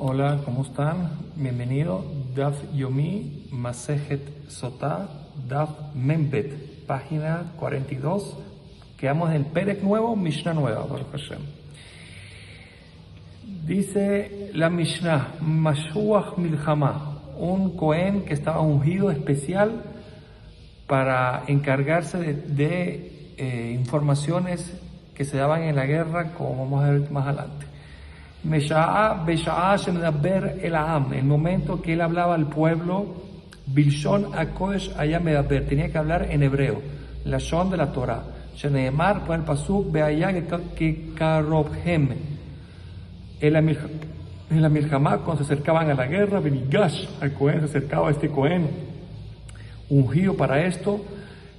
Hola, ¿cómo están? Bienvenido. Daf Yomi Masejet Sotá, Daf Membet, página 42. Quedamos en el Perek nuevo, Mishnah nueva, Baruch Hashem. Dice la Mishnah, Mashuach Milchama, un Cohen que estaba ungido especial para encargarse de informaciones que se daban en la guerra, como vamos a ver más adelante. El momento que él hablaba al pueblo, Bilshon Akodesh Aya Medaber, tenía que hablar en hebreo, la Shon de la Torah. Sheneemar, por el pasuk, Beaya que Karobhem. En la Milhamá, cuando se acercaban a la guerra, Benigash, al Cohen, se acercaba a este Cohen ungido para esto,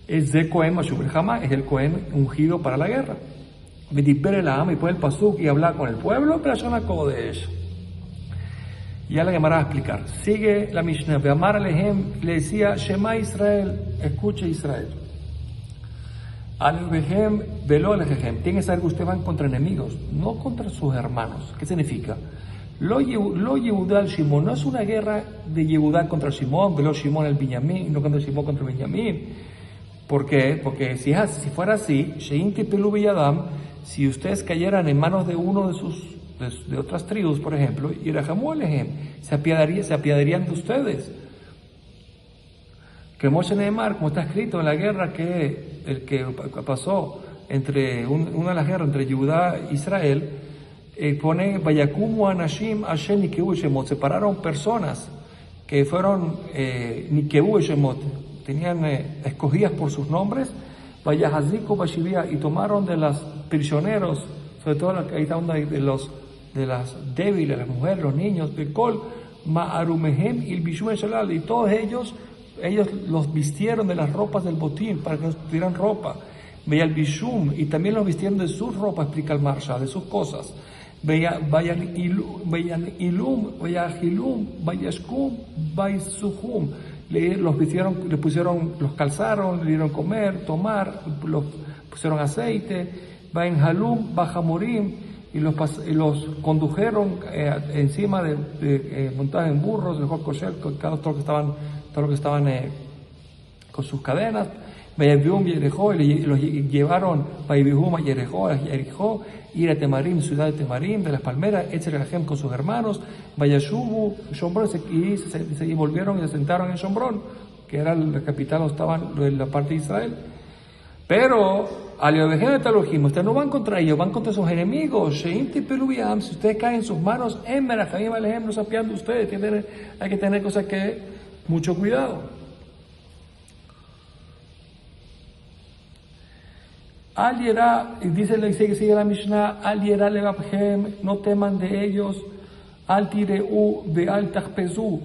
es de Cohen Mashub Milhamá, es el Cohen ungido para la guerra. Mediper el Am, y pone el pasuk y habla con el pueblo, pero Shon Akodesh. Ya la Gemara va a explicar. Sigue la Mishnah. Beamar Alehem, le decía, Shema Israel, escuche Israel. Al-Behem, Velo Alehem, tiene que saber que ustedes van contra enemigos, no contra sus hermanos. ¿Qué significa? Lo Yehudá al Shimón, no es una guerra de Yehudá contra Shimón, Velo Shimón al Binyamin, no contra Shimón contra Binyamin. ¿Por qué? Porque si fuera así, Sheinti Pelu Villadam, si ustedes cayeran en manos de uno de otras tribus, por ejemplo, y Rahamú Alehem, se apiadarían de ustedes. Que Moshe Neemar, como está escrito en la guerra que pasó entre una de las guerras entre Judá e Israel, pone Vayakumu Anashim Hashem Nikeu Shemot, separaron personas que fueron Nikeu Shemot, tenían escogidas por sus nombres, Vayahaziko Bashivia, y tomaron de los prisioneros, sobre todo ahí está una de las débiles, las mujeres, los niños, de Kol Ma'arumehem il Bishum Shalal, y todos ellos los vistieron de las ropas del botín para que no tuvieran ropa. Veía el Bishum, y también los vistieron de sus ropas, explica el Marsha, de sus cosas. Vayan Ilum, Vayahilum, Vayashkum, Vaisuhum. Los vistieron, los calzaron, le dieron comer, tomar, los pusieron aceite, Vayan Halum, Bajamorim, y los condujeron encima montados en burros, mejor cocher, todos los que estaban con sus cadenas. Vayabihum y Yerejó, y los llevaron Vayabihum a Yerejó, ir a Temarim, ciudad de Temarim, de las palmeras, Etzerehem con sus hermanos, Vayashubu, Shombrón, y volvieron y se sentaron en Shombrón, que era la capital donde estaban en la parte de Israel. Pero, ustedes no van contra ellos, van contra sus enemigos. Si ustedes caen en sus manos, no se apiadan de ustedes. Hay que tener cosas que, mucho cuidado. Al Yerá, sigue la Mishnah, Al Yerá levabhem, no teman de ellos, Al Tireu ve al Tachpezu.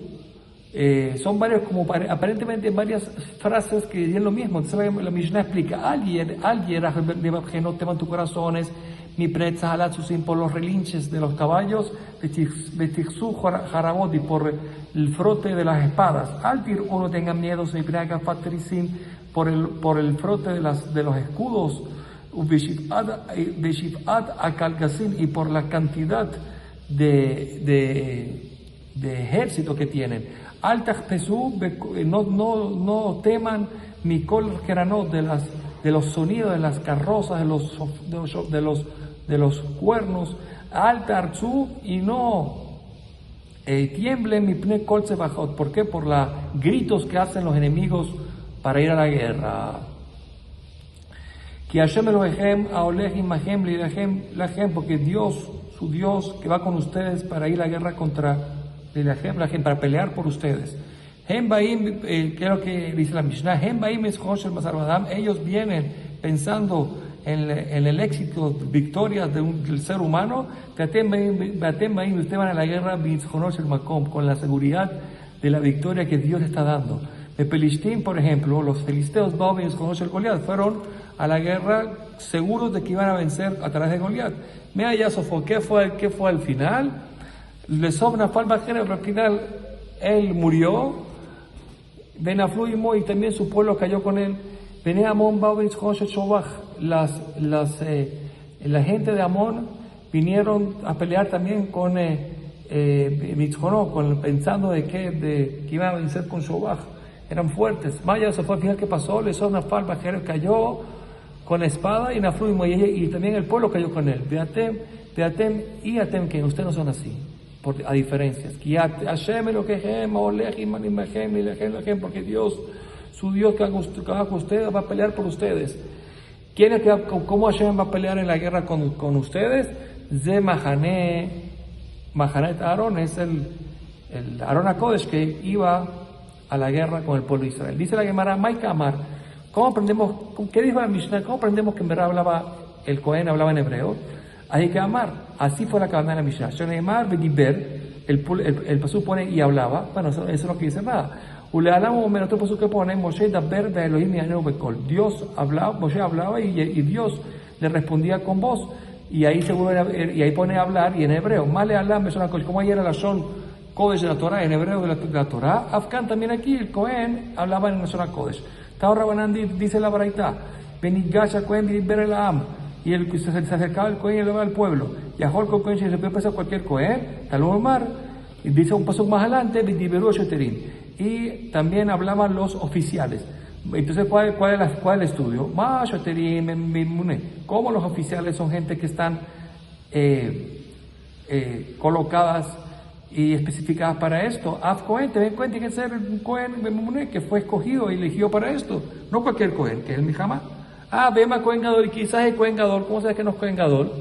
Son varios, aparentemente varias frases que dicen lo mismo. Entonces la Mishnah explica, Al Yerá levabhem, no teman tus corazones, mi pretza halatzusim, por los relinches de los caballos, betixu jarabot, y por el frote de las espadas. Al Tireu, no tengan miedo, mi preaga fatrisim, por el frote de los escudos, y por la cantidad de ejército que tienen. No teman mi kol keranot, de los sonidos de las carrozas, de los cuernos. Altarzu, y no tiemblen mi pne kol sebajot. ¿Por qué? Por los gritos que hacen los enemigos para ir a la guerra. Que Hashem Elohim aoleh imahem lilahem, porque Dios, su Dios, que va con ustedes para ir a la guerra contra lilahem, para pelear por ustedes. Hem baim, que es lo que dice la Mishnah, Hem baim es Hoshel Masarbadam, ellos vienen pensando en el éxito, victorias del ser humano. Batem baim, ustedes van a la guerra Hoshel Makom, con la seguridad de la victoria que Dios está dando. De Pelishtim, por ejemplo, los filisteos Babin con Goliat fueron a la guerra seguros de que iban a vencer a través de Goliat. Mira ya Sofó, ¿qué fue al final? Le sobra falba género, pero al final él murió. Benaflu y también su pueblo cayó con él. Bene Amón Babin con Shobach, la gente de Amón vinieron a pelear también con pensando de que iban a vencer con Shobaj, eran fuertes. Maya se fue, al final que pasó, le hizo una falva, cayó con la espada y y también el pueblo cayó con él. Beatem y Atem, que ustedes no son así, a diferencias. Porque Dios, su Dios que haga con ustedes, va a pelear por ustedes. ¿Cómo Hashem va a pelear en la guerra con ustedes? Ze Mahanet Aarón, es el Aarón HaKodesh que iba a la guerra con el pueblo de Israel. Dice la Gemara, Maika Amar, ¿cómo aprendemos, qué dijo la Mishnah? ¿Cómo aprendemos que en verdad el Cohen hablaba en hebreo? Hay que amar, así fue la cabana de la Mishnah. Shoneimar Bediber, el pasú pone y hablaba, bueno, eso es lo que dice nada. Ulealamo, menos otro pasú que pone, Moshe Daber de Elohim Yaneu Bekol. Dios hablaba, Moshe hablaba y Dios le respondía con voz. Y ahí pone hablar y en hebreo. Male alam, como ayer era la Shon Kodesh de la Torah, en hebreo de la Torah. Afkan también aquí, el Cohen hablaba en la Shon Kodesh. Tao Rabanan dice la Baraita, Benigasha Cohen Bediber el Am. Y se acercaba el Cohen y hablaba al pueblo. Y a Holko Cohen se puede pasar cualquier Cohen, Talmud Mar. Y dice un paso más adelante, Bediberu Sheterim. Y también hablaban los oficiales. Entonces, ¿cuál es el estudio? ¿Cómo los oficiales son gente que están colocadas y especificadas para esto? Af Cohen, ten en cuenta que ser un Cohen que fue escogido y elegido para esto. No cualquier Cohen, que es el Mijama. Bema Cohen Gadol, y quizás el Cohen Gadol. ¿Cómo sabes que no es Cohen Gadol?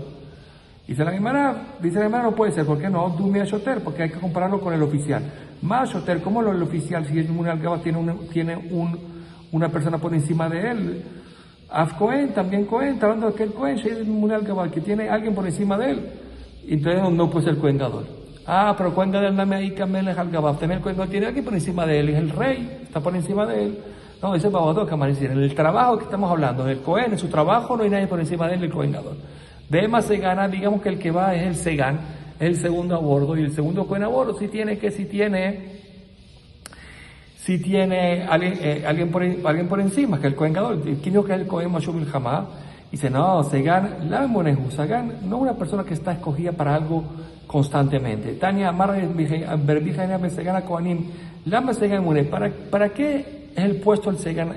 Dice la Gemara, no puede ser. ¿Por qué no? Dumia Shoter, porque hay que compararlo con el oficial. Más Shoter, ¿cómo el oficial, si el Munal Gaba tiene una persona por encima de él? Af Cohen, también Cohen, está hablando de aquel Cohen, que tiene alguien por encima de él. Entonces no puede ser Cohen Gadol. Pero Cohen Gadol dame ahí Kamelech al Gabab. También el Cohen Gadol tiene alguien por encima de él, es el rey, está por encima de él. No, ese es Babador, que decir, en el trabajo que estamos hablando, en el Cohen, en su trabajo no hay nadie por encima de él, el Cohen Gadol. Bema se gana, digamos que el que va es el Segan, es el segundo a bordo, y el segundo Cohen a bordo si tiene alguien por encima, que el Cohen Gadol. ¿Quién dijo que es el Cohen Mashub Milhamá? Dice, no, Segan, la Monehu, Segan, no una persona que está escogida para algo constantemente. Tania Amar Berbija Segan a Kohanim, Lama Segan Mune, ¿para qué es el puesto el Segan,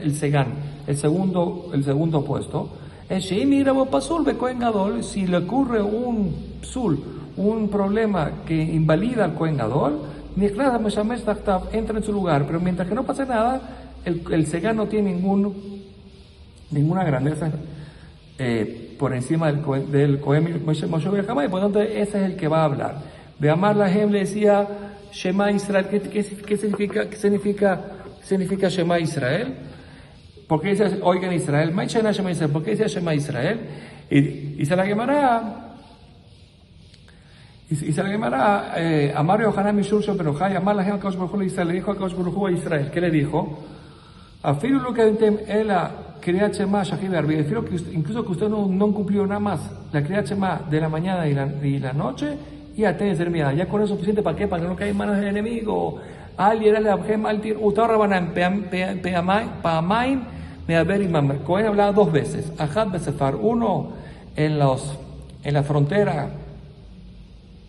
el segundo puesto? El Sheimi Rabo Pasul be Cohen Gadol, si le ocurre un problema que invalida al Cohen Gadol, entra en su lugar, pero mientras que no pase nada, el Segan no tiene ninguna grandeza por encima del Cohen Moshe Berjamá, y por lo tanto ese es el que va a hablar. Beamar Lahem le decía Shema Israel. ¿Qué significa Shema Israel? ¿Por qué dice oigan Israel? ¿Por qué dice Shema Israel? Y dice la Gemara, Amario Hanan Mishur Shoberohai, Amar la Gema Kaush Baruj Israel, le dijo a Kaush Baruj a Israel, ¿qué le dijo? Afiru lo que entem ela Kriyat Shema Shachim Arbi, incluso que usted no cumplió nada más la Kriyat Shema de la mañana y la noche, y a tener terminada. Ya con eso es suficiente, ¿para qué? Para que no caiga en manos del enemigo. Cohen hablaba dos veces. Ahad Besefar, uno en la frontera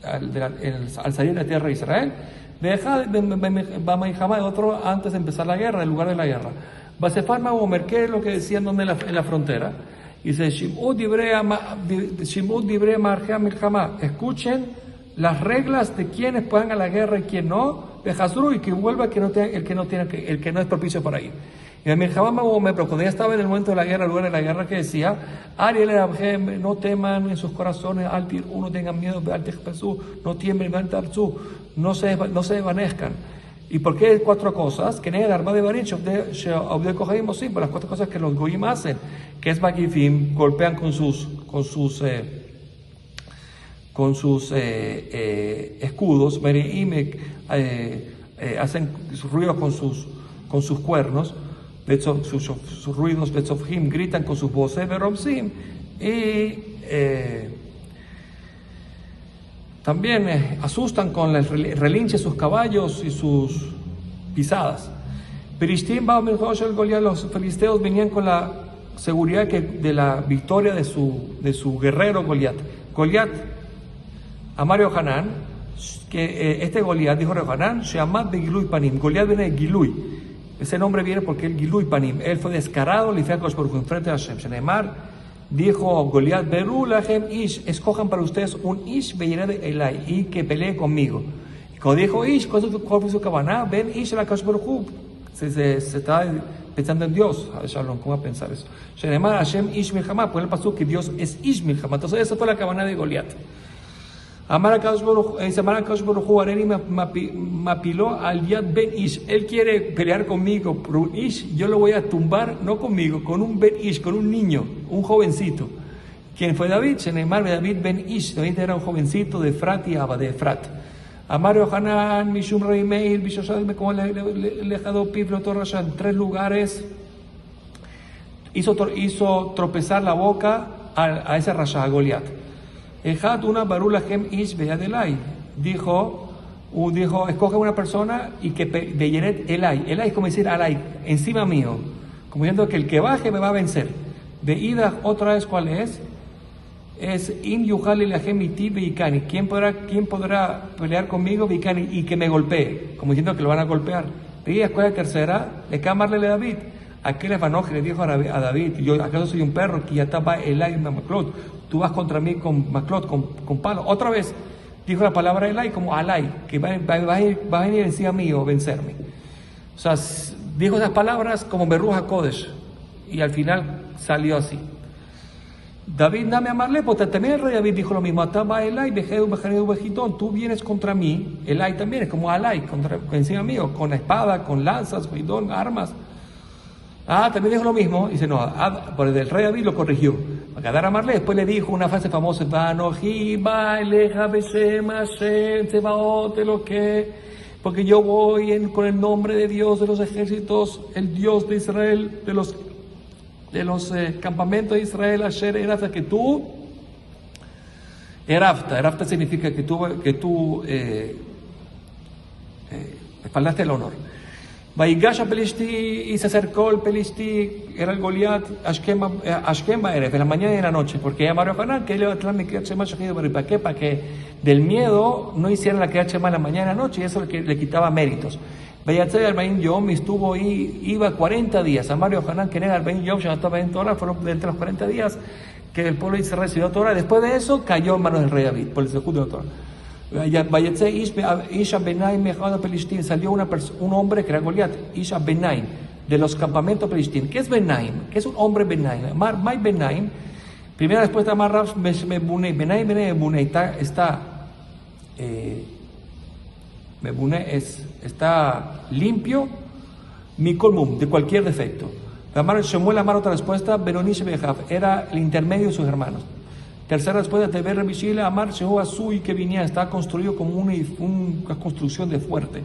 al salir de la tierra de Israel. Y otro antes de empezar la guerra, en lugar de la guerra. Besefar Magomer, ¿qué es lo que decían donde en la frontera? Dice Shimud Dibre Marjea Milhamá. Escuchen las reglas de quienes puedan a la guerra y quien no, de Hazru, y que vuelva el que no es propicio para ir. Y el Milhamá, pero cuando ya estaba en el momento de la guerra, el lugar de la guerra, que decía, Ariel Abhem, no teman en sus corazones, Altir, uno tengan miedo, Altir Jesús, no tiemblen, no se desvanezcan. ¿Y por qué cuatro cosas? Que el arma de Barich, de Kohaim, sí, por las cuatro cosas que los Goyim hacen, que es Magifim, golpean con sus escudos, hacen ruidos con sus cuernos, sus ruidos, gritan con sus voces, y también asustan con el relinche sus caballos y sus pisadas. Los filisteos venían con la seguridad de la victoria de su guerrero Goliat. Goliat, Amario Hanan, que este Goliat, dijo Rehanan, Sheamad de Gilui Panim. Goliat viene de Gilui. Ese nombre viene porque el Gilui Panim. Él fue descarado, le fue a Kosh en frente a Hashem. Shenemar dijo Goliat, Beru Lahem Ish, escojan para ustedes un Ish Beyered Elai, y que pelee conmigo. Y cuando dijo Ish, ¿cuál fue su cabana? Ven Ish la Kosh se está pensando en Dios. Shalom, ¿cómo va a pensar eso? Shenemar Hashem Ish Milhamá, pues él pasó que Dios es Ish Milhamá. Entonces esa fue la cabana de Goliat. Amar Akadosh Baruj Hu, Areni mapiló al Yad Ben Ish. Él quiere pelear conmigo por un Ish, yo lo voy a tumbar, no conmigo, con un Ben Ish, con un niño, un jovencito. ¿Quién fue David? Shenemar David Ben Ish. David era un jovencito de Efrat y Abba, de Efrat. Amar Yohanan, Mishum Rei Meir, Bishoshad, como le dejado Piflo Torrasha, en 3 lugares, hizo tropezar la boca a ese Rasha, a Goliat. Ejat una barula hem ish beyadelai. Dijo, escoge una persona y que beyeret elai. Elai es como decir alai, encima mío. Como diciendo que el que baje me va a vencer. De ida, otra vez, ¿cuál es? Es in yuhali lahem iti beikani. ¿Quién podrá pelear conmigo beikani y que me golpee? Como diciendo que lo van a golpear. De ida, ¿cuál es la tercera? Le camarle a David. Aquel Evanoj le dijo a David, yo acaso soy un perro que ya estaba Elai en Maclot, tú vas contra mí con Maclot, con palo. Otra vez dijo la palabra Elai como Alai, que va a venir encima mío a vencerme. O sea, dijo esas palabras como Beruja Kodesh, y al final salió así. David, dame amarle, porque también el rey David dijo lo mismo, Ataba Elai, tú vienes contra mí, Elai también es como Alai, encima mío, con espada, con lanzas, armas. También dijo lo mismo, dice no, por el rey David lo corrigió. Para dar a amarle, después le dijo una frase famosa, porque yo voy con el nombre de Dios de los ejércitos, el Dios de Israel, de los campamentos de Israel, Asher Erafta, que tú, Erafta significa que tú espaldaste el honor. Vaigash a Pelishti, y se acercó el Pelishti, era el Goliat, Ashkem Baeref, en la mañana y en la noche, porque llamaron a Hanan, que él iba a traer mi Kriyat Shema Shachid Baruch. ¿Para qué? Para que del miedo no hicieran la Kriyat Shema en la mañana y en la noche, y eso le quitaba méritos. Vayatzei Arbaim Yom, estuvo ahí, iba 40 días. Amario Hanan, que era Arbaim Yom, ya estaba en Torah, fueron de entre los 40 días que el pueblo de Israel recibió Torah. Después de eso, cayó en manos del rey David, por el sejudo de Torah. Isha Benaim Mejada Pelishtim, salió un hombre que era Goliat, Isha Benaim, de los campamentos Pelishtim. ¿Qué es Benaim? ¿Qué es un hombre Benaim? Mai Benaim, primera respuesta más Rav Mebunei, Benaim Mebunei, está limpio, Mikolmum, de cualquier defecto. Shemuel Amar, otra respuesta, Benonish Bejav, era el intermedio de sus hermanos. Tercera respuesta, Teber Rebishile Amar Shehu Azui, que venía, está construido como una construcción de fuerte.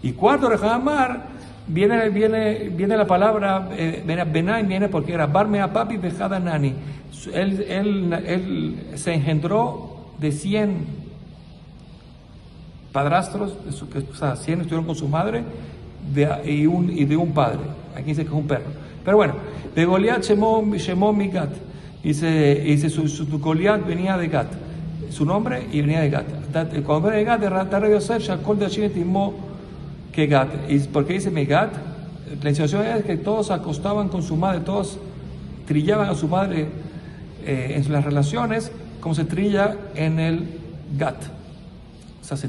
Y cuarto, Rehamar, viene la palabra Benaim, viene porque era Barmea Papi Bejada Nani. Él se engendró de 100 padrastros, o sea, 100 estuvieron con su madre y de un padre. Aquí dice que es un perro. Pero bueno, de Goliat Shemó Migat. Dice su Goliat venía de Gat, su nombre, y venía de Gat. Cuando viene de Gat, de Ratar Yosef, Shakol de Hashem estimó que Gat. ¿Y por qué dice Megat? La insinuación es que todos acostaban con su madre, todos trillaban a su madre en las relaciones, como se trilla en el Gat. O sea, se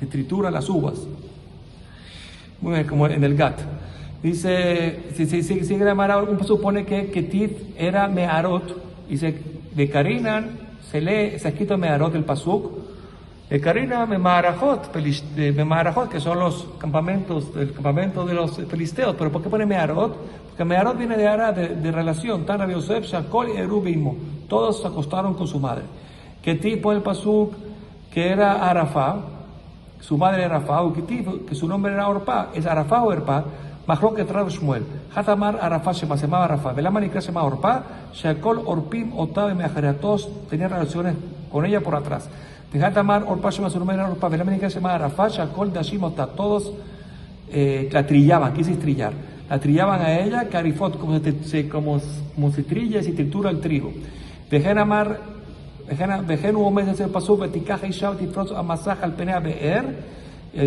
tritura las uvas. Muy bien, como en el Gat. Dice, si sigue la Mara, uno supone que Ketiv era Meharot. Dice, de Karinan se ha escrito Meharot el Pasuk. De Karinan Memarajot, que son los campamentos, el campamento de los filisteos. Pero ¿por qué pone Meharot? Porque Meharot viene de Ara, de relación. Tan Rabbi Yosef, Shakol y Erubimo. Todos se acostaron con su madre. Ketiv pone el Pasuk, que era Arafá. Su madre era Arafá, que su nombre era Orpá. ¿Es Arafá o Erpá? Mahloket Rav Shmuel, Hatamar Arafá se llamaba Arafá, Velamanikra se llamaba Orpá, Shakol Orpim Otabe Meajariatos, tenía relaciones con ella por atrás. De Hatamar Orpá se llamaba Orpá, Velamanikra se llamaba Arafá, Shakol Dashim Otá, todos la trillaban, quise trillar, la trillaban a ella, Carifot, como se trilla y se tritura el trigo. De Hatamar Vejen hubo meses el pasú, betikaja y shao, tifros amasaja al penea beer,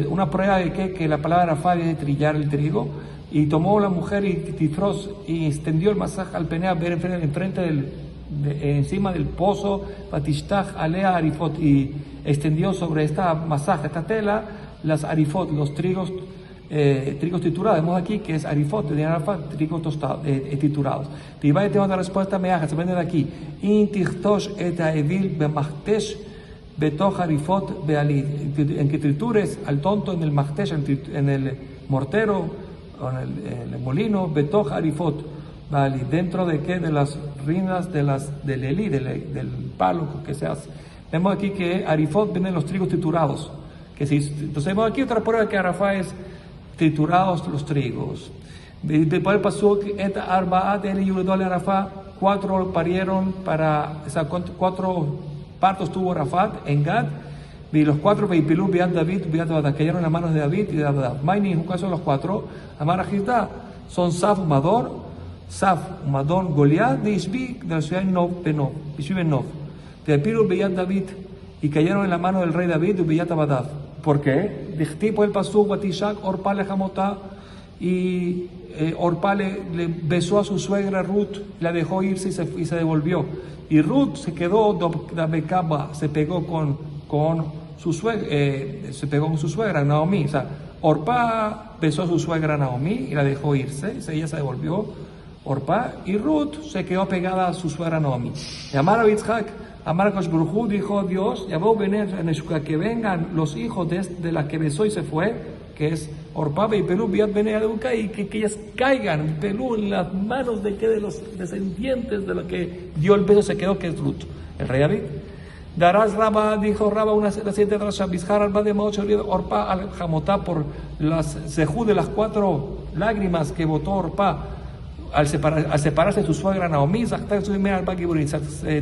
una prueba de que la palabra Arafat es de trillar el trigo, y tomó la mujer y tifros y extendió el masaje al penea beer enfrente encima del pozo, batishtach alea arifot, y extendió sobre esta masaje, esta tela, las arifot, los trigos triturados. Vemos aquí que es arifot, de Arafat, trigos tostados, triturados. Y va a tener una respuesta meaja, se prende de aquí. Intichtosh et aevil bemachtesh betoch arifot bealid. En que tritures al tonto en el machtesh, en el mortero, o en el molino, betoch arifot bealid. ¿Dentro de qué? De las rindas del elí, del palo que se hace. Vemos aquí que arifot vienen los trigos triturados. Entonces vemos aquí otra prueba que Arafat es triturados los trigos. Después el pasuk et arbaat el yuledol Arafat, 4 parieron para, o sea, 4 partos tuvo Arafat en Gad, y los 4 veipilú biad David, cayeron en las manos de David y de Abdad. Maini, en caso de los 4, Amar Agitá, son Saf Madon Goliat de Ishbi, de la ciudad de Nov, Ishbi ben Nov. Veipilú biad David, y cayeron en la mano del rey David y biad Abadad. ¿Por qué? Tipo el pasuk Batishak Orpa le jamotá, y Orpa le besó a su suegra Ruth, la dejó irse y se devolvió. Y Ruth se quedó se pegó con su suegra Naomi. O sea, Orpa besó a su suegra Naomi y la dejó irse, ella se devolvió Orpa, y Ruth se quedó pegada a su suegra Naomi. Y Amar Yitzhak, Amar Kosh Baruj Hu, dijo Dios, que vengan los hijos de la que besó y se fue, que es Orpa y Pelú, y que ellas caigan, Pelú, en las manos de los descendientes de lo que dio el beso, se quedó, que es Ruth, el rey David. Darás Rabba, dijo Rabba, la siguiente rasha, Bishar al de Maocho, Orpa al Jamotá, por las sejú de las 4 lágrimas que botó Orpa al separarse de su suegra Naomi.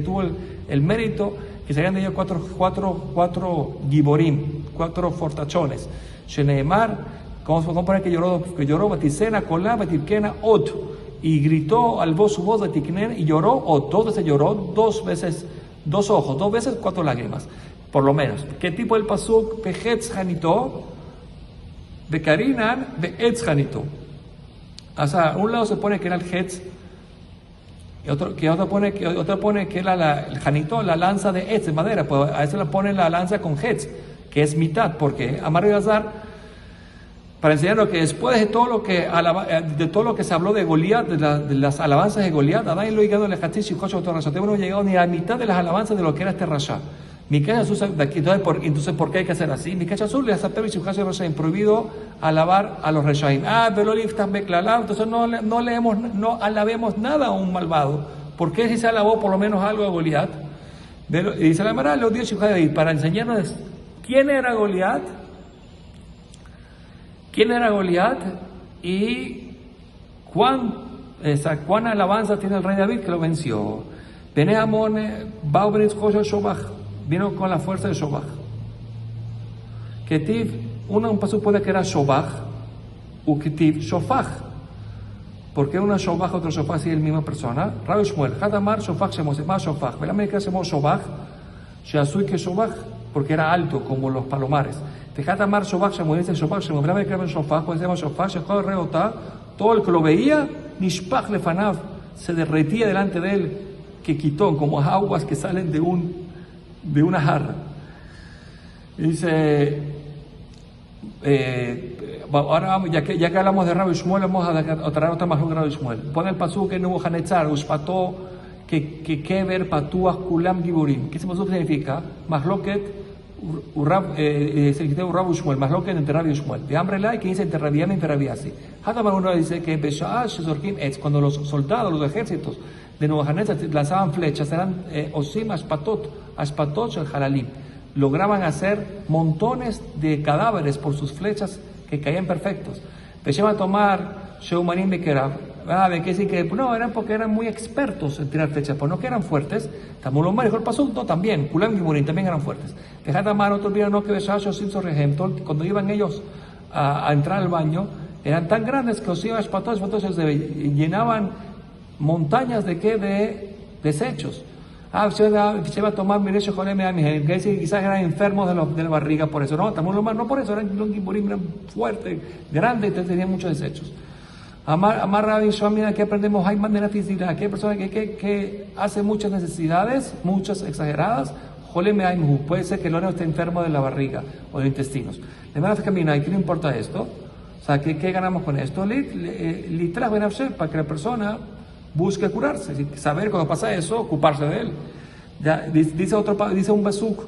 Tuvo el mérito que serían de ellos 4 giborim, 4 fortachones. Sheneemar, ¿cómo poner que lloró? Batisena, Kolá, Batirkena, Ot, y gritó al voz su voz de Tiknen y lloró Ot, 2 veces lloró, 2 veces, 2 ojos, 2 veces 4 lágrimas, por lo menos. ¿Qué tipo el pasuk? Behetz Janito, Bekarinan, Behetz Janito. O sea, un lado se pone que era el Hetz, y otro pone que era el Janito, la lanza de Etz, de madera. Pues a eso le ponen la lanza con Hetz, que es mitad, porque Amar y Azar, para enseñarnos que después de todo lo que se habló de Goliat, de las alabanzas de Goliat, Adán lo llegado el Hatzis y Joshua Torrasha, no llegado ni a la mitad de las alabanzas de lo que era este Rasha. Entonces, ¿por qué hay que hacer así? Mikash Azul le aceptó y su caso Rashaim, prohibido alabar a los Rashaim. Entonces no alabemos nada a un malvado. ¿Por qué si se alabó por lo menos algo a Goliat? Y dice la Gemara, los dios David, para enseñarnos quién era Goliat y cuán alabanza tiene el rey David que lo venció. Bene Amon, Baubris, Joshua, Shobach, vino con la fuerza de Shobach. Ketiv, un paso puede que era Shobach, u Ketiv, Shofach. ¿Por qué una Shobach, otro Shofach, si es la misma persona? Rabbi Shmuel, Hadamar, Shofach, Shemosema, Shofach. ¿Verdad que hacemos Shobach? Sheazui que Shobach, porque era alto, como los palomares. Hadamar, Shobach, Shemoyese, Shobach, Shemosema, ¿verdad que hacemos Shofach? Pues decimos Shofach, Shechol, Reotá, todo el que lo veía, Nishpach Lefanav, se derretía delante de él, que quitó como aguas que salen de una jarra. Dice, ahora ya que hablamos de Rabbi Shmuel, vamos a traer otra más de Rabbi Shmuel. Pone el pasuk que Nebuchadnezzar uspató que kever patuach kulam giborim. ¿Qué ese pasuk significa? Mahloket se quitó Rabbi Shmuel, Mahloket entre Rabbi Shmuel. De Amrela, y que dice entre Rabiam y entre Rabiasi. Hadamar uno dice que Besha'ash Zorkim Etz, cuando los soldados, los ejércitos de Nebuchadnezzar lanzaban flechas, eran osim aspatot el halalim, lograban hacer montones de cadáveres por sus flechas que caían perfectos. Llevan a tomar Sheumanim Bekerab, que decir que no, eran porque eran muy expertos en tirar flechas, pues no que eran fuertes. Tamulomar y Pasuk, no, también, Kulam Gimurim también eran fuertes. Dejad amar, otros vieron no que Beshash Osim Sorrehem, cuando iban ellos a entrar al baño, eran tan grandes que Osim Aspatot llenaban montañas de desechos. Se va a tomar Miresh Jolem Amihim, que dice que quizás eran enfermos de la barriga por eso. No, no por eso, eran fuertes, grandes, entonces tenían muchos desechos. Amar Rabbi Shlomo, aquí aprendemos, hay manera física, aquí hay personas que hacen muchas necesidades, muchas exageradas. Jolem Amihim, puede ser que el órgano esté enfermo de la barriga o de los intestinos. Le van a caminar, ¿y qué le importa esto? O sea, ¿qué ganamos con esto? Literal, para que la persona busque curarse, saber cuando pasa eso, ocuparse de él. Ya, dice un besuk,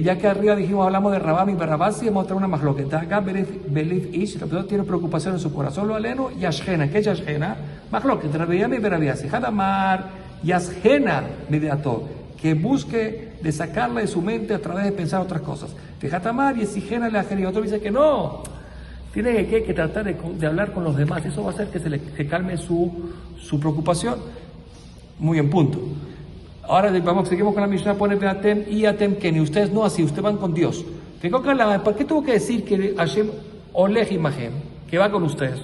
ya que arriba hablamos de Rabam y Barabás, y vamos a traer una majloqueta. Acá Belif Ish, la persona tiene preocupación en su corazón, lo aleno, Yashgena. ¿Qué es Yashgena? Majloqueta, Rabiyam y Barabás. Hadamar, Yashgena, mediato, que busque de sacarla de su mente a través de pensar otras cosas. Hadamar, Yesigena, y otro dice que no. Tiene que tratar de hablar con los demás. Eso va a hacer que se calme su preocupación. Muy en punto. Ahora seguimos con la Mishnah. Pone Beatem y Atem Keni. Ustedes no así, ustedes van con Dios. ¿Por qué tuvo que decir que Hashem Olej Imahem, que va con ustedes?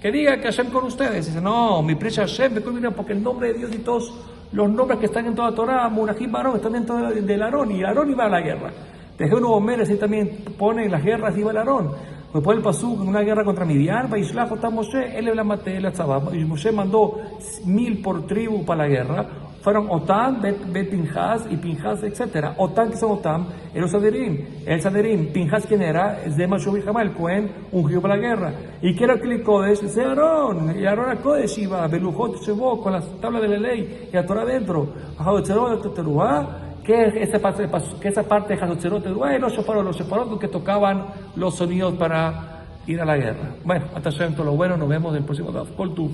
Que diga que Hashem con ustedes. Dice, no, mi precia Hashem, porque el nombre de Dios y todos los nombres que están en toda Torah, Munahim Barón, están dentro del Aarón, y Aarón iba a la guerra. Desde uno Omer, así también pone en las guerras, iba el Aarón. Después el pasuk en una guerra contra Midian, Vaishlach otam Moshe, él la maté, él y Moshe mandó 1000 por tribu para la guerra. Fueron Otam, Bet Pinhas y Pinhas, etc. Otam, que son Otam, el Saderim. Pinhas, ¿quién era? Zema Shobijama, el Cohen, ungido para la guerra. ¿Y qué era el Kodesh? Es Aarón. Y Aarón a Kodesh iba, Belujot Shebo, con las tablas de la ley, y la Torah adentro. ¿Qué es esa parte de Hazotzerot? Los shefarot que tocaban los sonidos para ir a la guerra. Bueno, hasta siempre lo bueno, nos vemos en el próximo daf. Kol Tuv.